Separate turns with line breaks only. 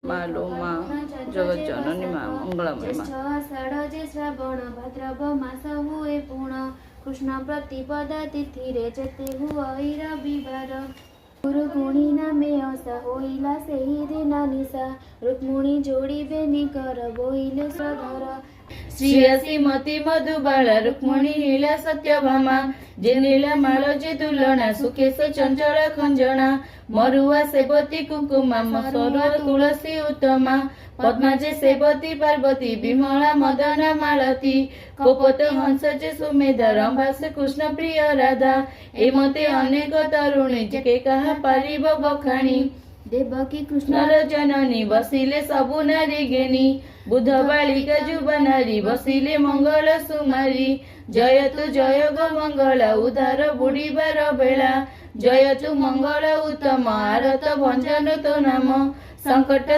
मालो माँ जगत जननी माँ मंगलमय माँ।
षडजे श्रावण भाद्रव मास हुए पूर्ण कृष्ण प्रतिपदा तिथि रे जते हुआ रविवार गुरु गुणी नामे असा होइला सेही दिन निशा रुक्मिणी जोड़ी बेनी कर बोइले सधर
श्रीयसी मती मधुबाला रुक्मिणी नीला सत्यभामा जे नीला मालो जे दुलना सुकेश चंचल खंजना मरुआ सेवती कुकुमा मसरुआ तुलसी उत्तमा पद्मा जे सेवती पार्वती विमला मदना मालती कपोत हंस जे सुमेधा रंभा से कृष्ण प्रिय राधा एमते अनेक तरुणी जे कहा पारिब बखाणी
देवकी कृष्ण
नर जननी बसिले सबु नारी गेनी बुध बालिका जुबा नारी बसिले मंगल सुमारी जयतु जय गो मंगल उदार बुड़ीबार बेला जयतु मंगल उत्तम आरत भंजन तो नाम संकट